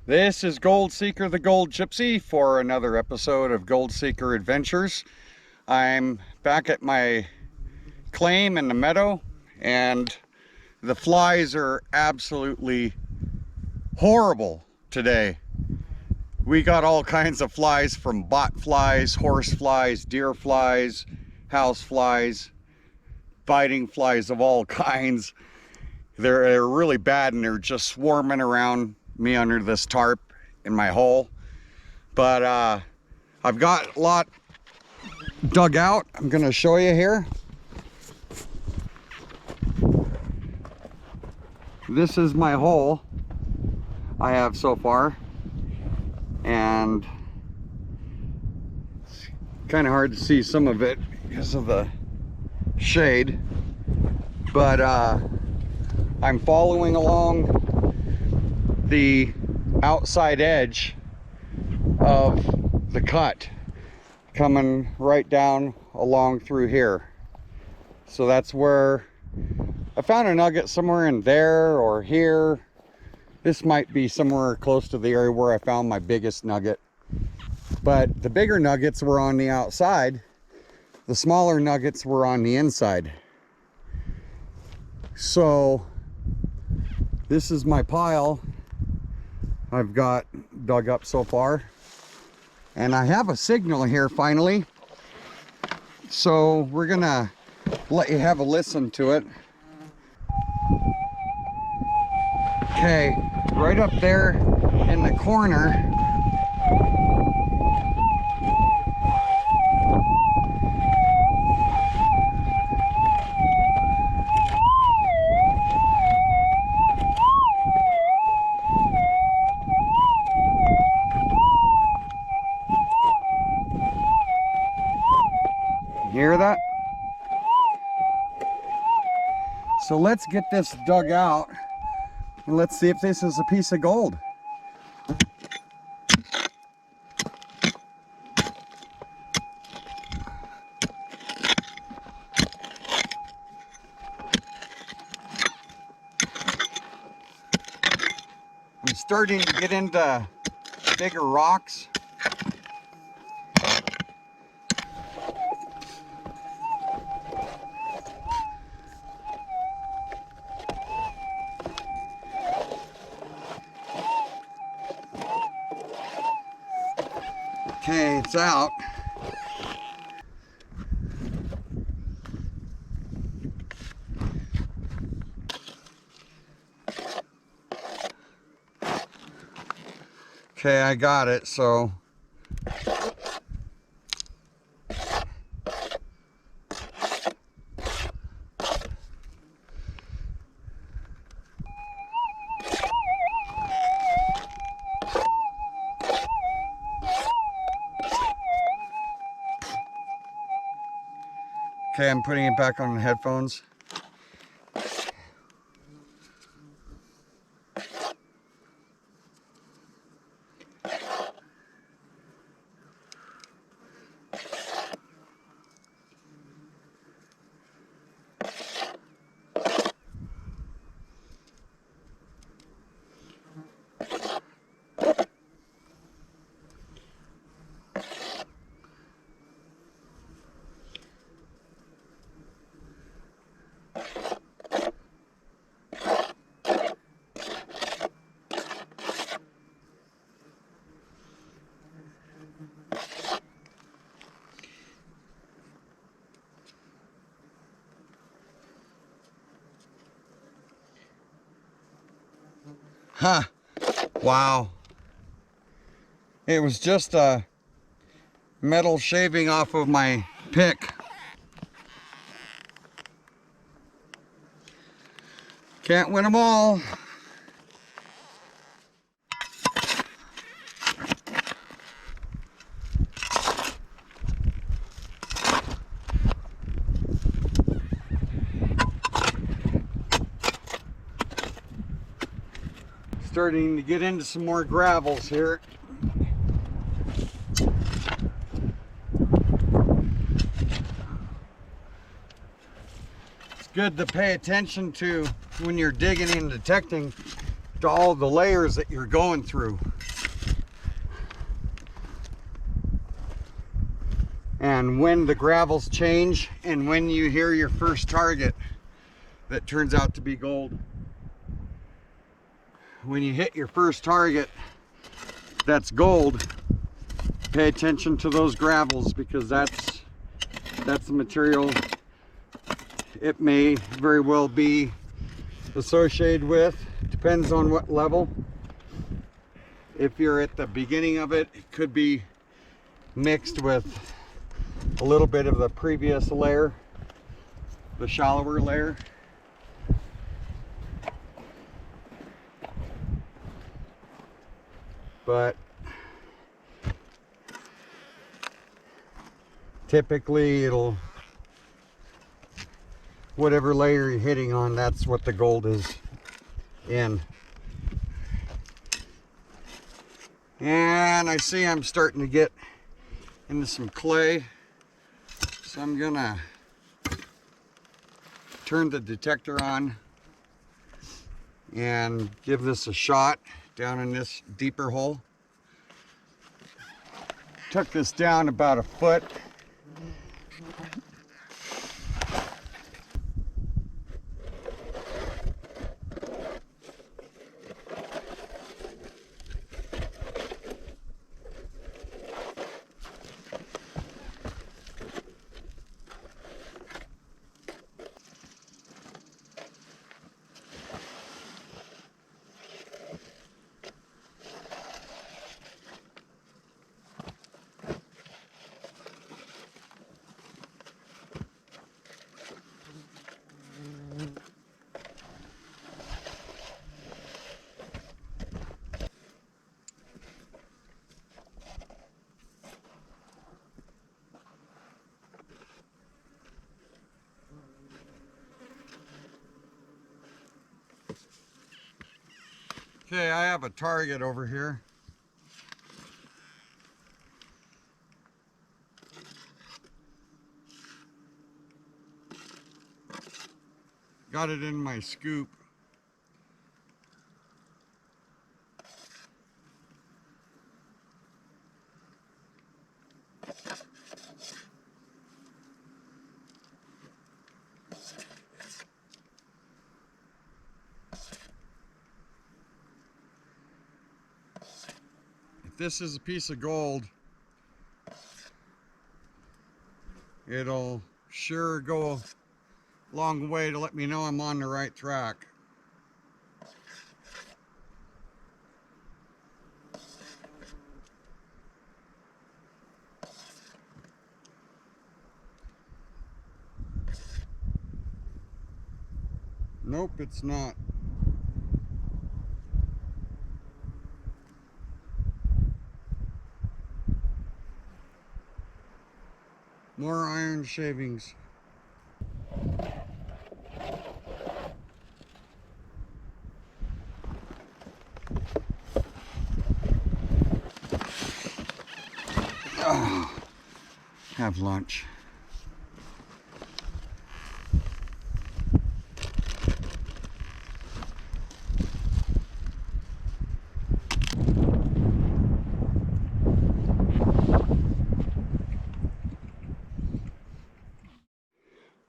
This is Gold Seeker the Gold Gypsy for another episode of Gold Seeker Adventures. I'm back at my claim in the meadow, and the flies are absolutely horrible today. We got all kinds of flies, from bot flies, horse flies, deer flies, house flies, biting flies of all kinds. They're really bad, and they're just swarming around me under this tarp in my hole. But I've got a lot dug out. I'm gonna show you here. This is my hole I have so far, and it's kind of hard to see some of it because of the shade, but I'm following along the outside edge of the cut, coming right down along through here. So that's where I found a nugget, somewhere in there or here. This might be somewhere close to the area where I found my biggest nugget, but the bigger nuggets were on the outside, the smaller nuggets were on the inside. So this is my pile I've got dug up so far, and I have a signal here finally, so we're gonna let you have a listen to it. Okay, right up there in the corner, hear that? So let's get this dug out and let's see if this is a piece of gold. I'm starting to get into bigger rocks. Okay, it's out. Okay, I got it, so okay, I'm putting it back on the headphones. Huh, wow. It was just a metal shaving off of my pick. Can't win them all. Starting to get into some more gravels here. It's good to pay attention to when you're digging and detecting to all the layers that you're going through. And when the gravels change and when you hear your first target that turns out to be gold. When you hit your first target that's gold, pay attention to those gravels, because that's the material it may very well be associated with. Depends on what level. If you're at the beginning of it, it could be mixed with a little bit of the previous layer, the shallower layer. But typically it'll, whatever layer you're hitting on, that's what the gold is in. And I see I'm starting to get into some clay, so I'm gonna turn the detector on and give this a shot down in this deeper hole. Took this down about a foot. Okay, I have a target over here. Got it in my scoop. If this is a piece of gold, it'll sure go a long way to let me know I'm on the right track. Nope, it's not. More iron shavings. Oh, have lunch.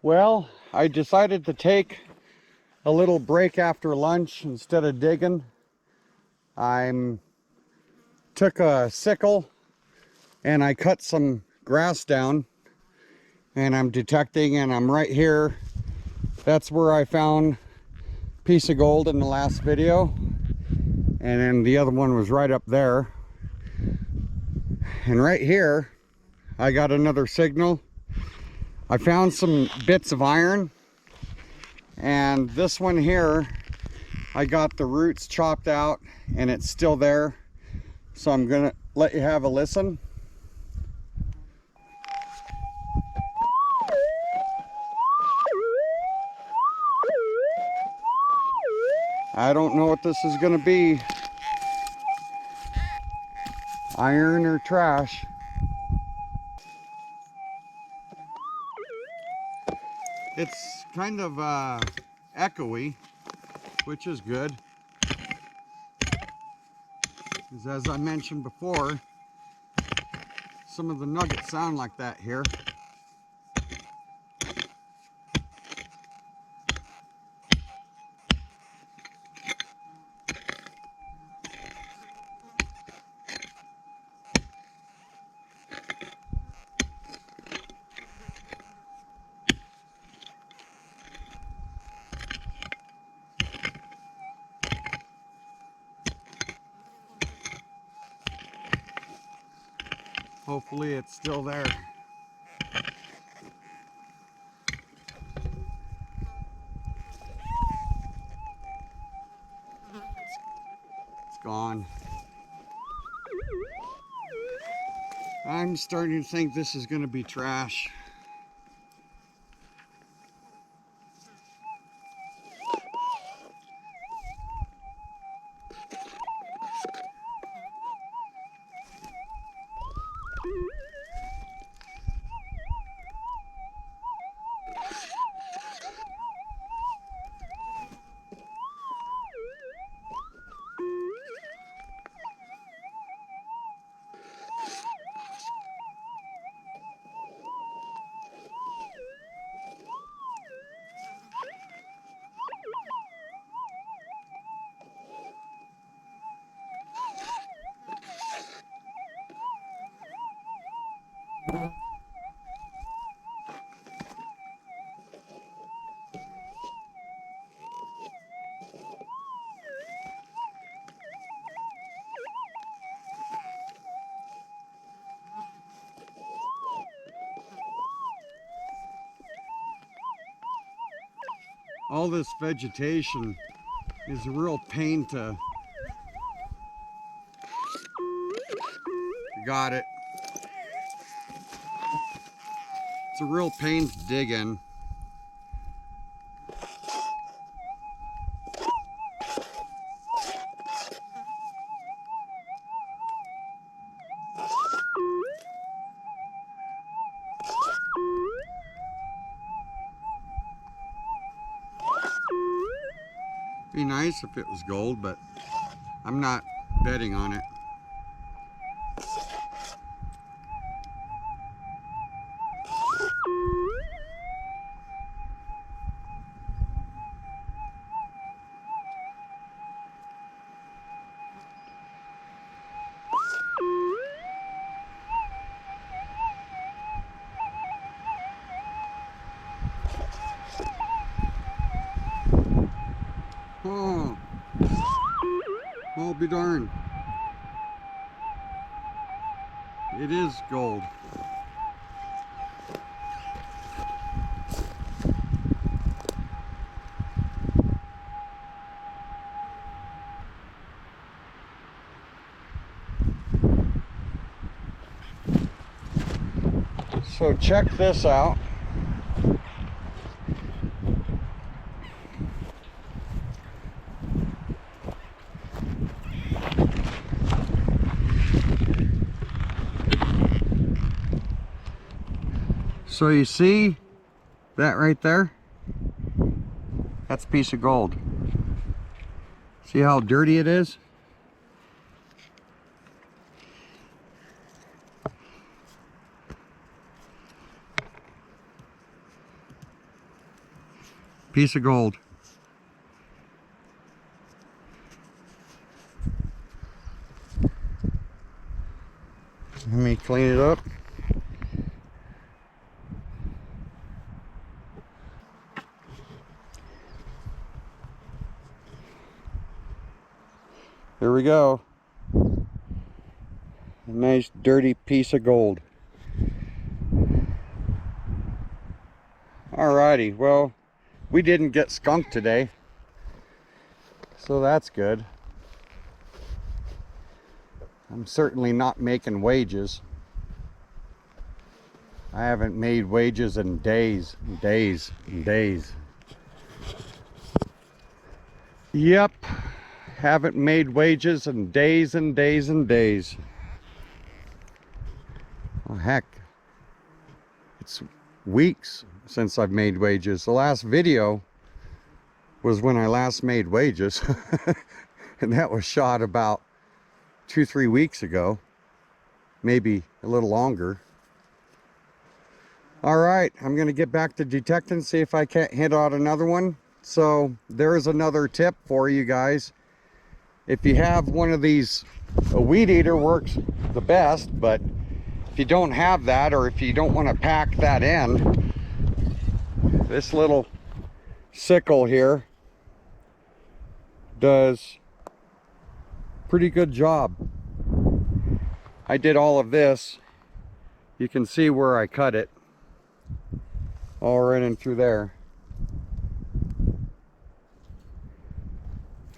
Well, I decided to take a little break after lunch. Instead of digging, I took a sickle and I cut some grass down, and I'm detecting, and I'm right here. That's where I found a piece of gold in the last video, and then the other one was right up there. And right here I got another signal. I found some bits of iron, and this one here, I got the roots chopped out and it's still there. So I'm gonna let you have a listen. I don't know what this is gonna be. Iron or trash. It's kind of echoey, which is good. is, as I mentioned before, some of the nuggets sound like that here. Hopefully it's still there. It's gone. I'm starting to think this is going to be trash. All this vegetation is a real pain to... Got it. It's a real pain to dig in. Be nice if it was gold, but I'm not betting on it. Oh, I'll be darned. It is gold. So check this out. So you see that right there? That's a piece of gold. See how dirty it is? Piece of gold. Let me clean it up. Here we go. A nice dirty piece of gold. Alrighty, well, we didn't get skunked today, so that's good. I'm certainly not making wages. I haven't made wages in days and days and days. Yep. Haven't made wages in days and days and days. Oh heck, it's weeks since I've made wages. The last video was when I last made wages and that was shot about 2-3 weeks ago, maybe a little longer. All right, I'm gonna get back to detecting, see if I can't hit out another one. So there's another tip for you guys. If you have one of these, a weed eater works the best, but if you don't have that, or if you don't want to pack that in, this little sickle here does pretty good job. I did all of this. You can see where I cut it, all right in through there.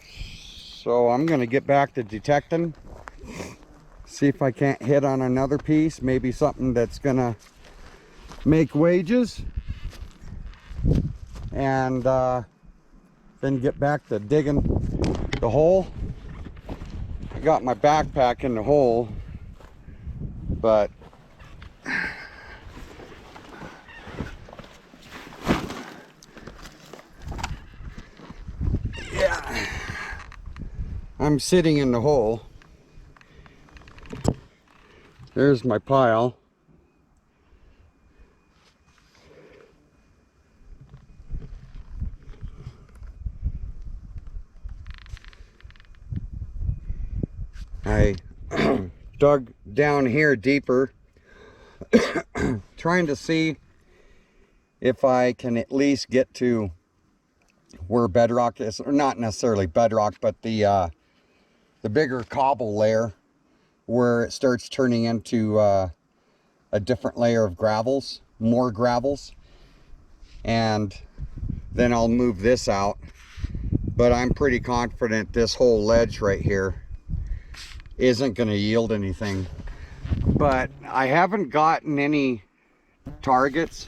So I'm going to get back to detecting, see if I can't hit on another piece, maybe something that's going to make wages, and then get back to digging the hole. I got my backpack in the hole, but yeah, I'm sitting in the hole. There's my pile. I dug down here deeper, trying to see if I can at least get to where bedrock is, or not necessarily bedrock, but the bigger cobble layer, where it starts turning into a different layer of gravels, more gravels, and then I'll move this out. But I'm pretty confident this whole ledge right here isn't going to yield anything. But I haven't gotten any targets.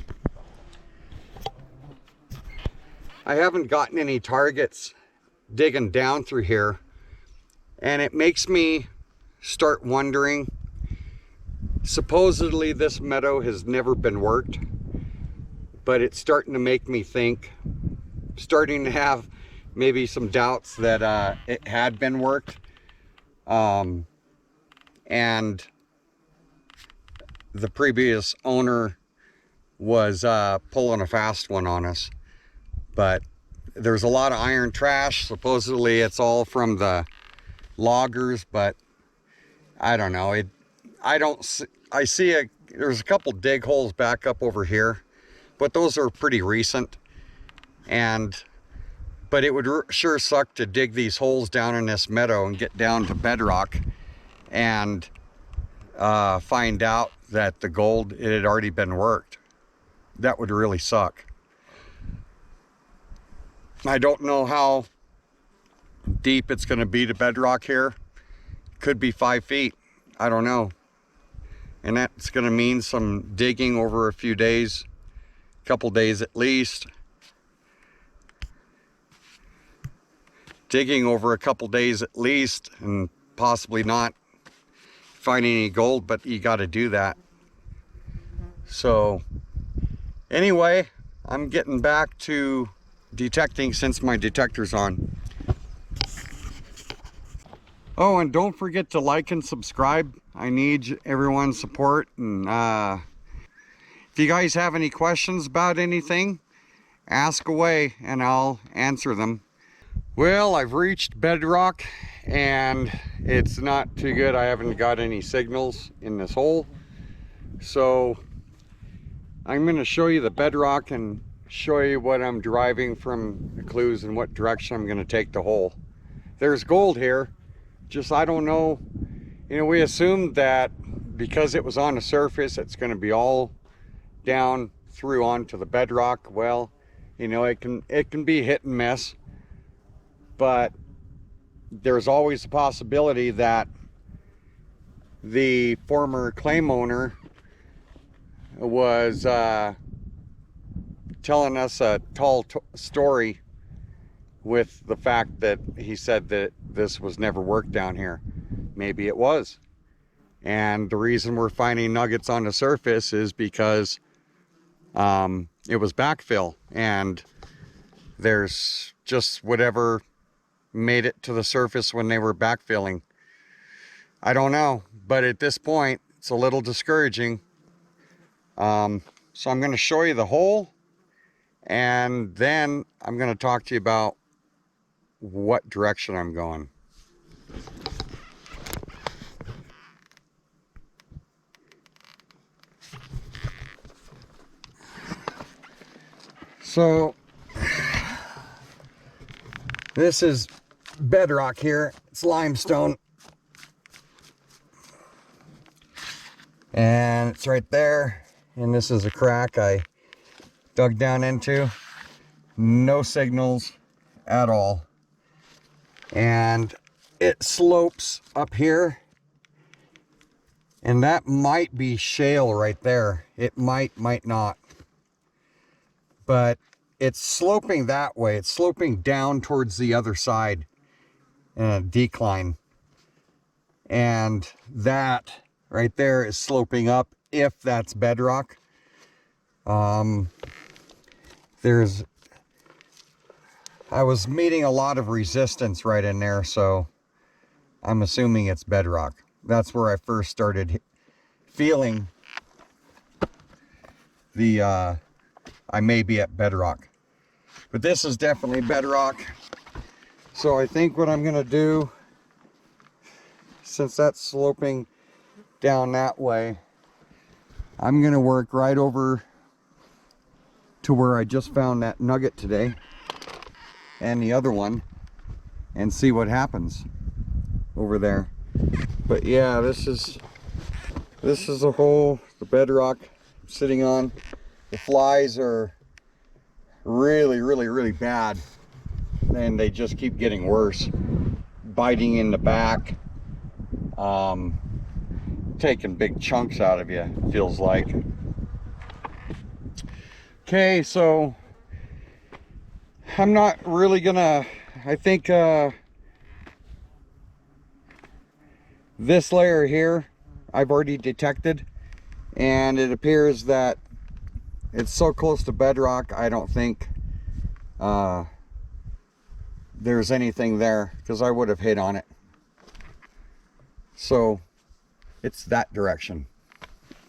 I haven't gotten any targets digging down through here, and it makes me start wondering. Supposedly this meadow has never been worked, but it's starting to make me think, starting to have maybe some doubts that it had been worked, and the previous owner was pulling a fast one on us. But there's a lot of iron trash. Supposedly it's all from the loggers, but I don't know. I see there's a couple dig holes back up over here, but those are pretty recent. But it would sure suck to dig these holes down in this meadow and get down to bedrock and find out that the gold, it had already been worked. That would really suck. I don't know how deep it's going to be to bedrock here. Could be 5 feet. I don't know. And that's going to mean some digging over a few days, a couple days at least. Digging over a couple days at least, and possibly not finding any gold, but you got to do that. So anyway, I'm getting back to detecting since my detector's on. Oh, and don't forget to like and subscribe. I need everyone's support. And if you guys have any questions about anything, ask away and I'll answer them. Well, I've reached bedrock and it's not too good. I haven't got any signals in this hole. So I'm going to show you the bedrock and show you what I'm deriving from the clues and what direction I'm going to take the hole. There's gold here, just I don't know. You know, we assumed that because it was on the surface, it's going to be all down through onto the bedrock. Well, you know, it can be hit and miss, but there's always a possibility that the former claim owner was telling us a tall story with the fact that he said that this was never worked down here. Maybe it was. And the reason we're finding nuggets on the surface is because it was backfill, and there's just whatever made it to the surface when they were backfilling. I don't know, but at this point it's a little discouraging. So I'm going to show you the hole, and then I'm going to talk to you about what direction I'm going. So this is bedrock here. It's limestone. And it's right there. And this is a crack I dug down into. No signals at all. And it slopes up here. And that might be shale right there. It might not. But it's sloping that way. It's sloping down towards the other side in a decline. And that right there is sloping up, if that's bedrock. I was meeting a lot of resistance right in there, so I'm assuming it's bedrock. That's where I first started feeling the I may be at bedrock. But this is definitely bedrock. So I think what I'm gonna do, since that's sloping down that way, I'm gonna work right over to where I just found that nugget today and the other one, and see what happens over there. But yeah, this is a hole, the bedrock I'm sitting on. The flies are really bad, and they just keep getting worse, biting in the back, taking big chunks out of you, it feels like. Okay, so I'm not really gonna, I think this layer here I've already detected, and it appears that it's so close to bedrock, I don't think there's anything there, because I would have hit on it. So it's that direction.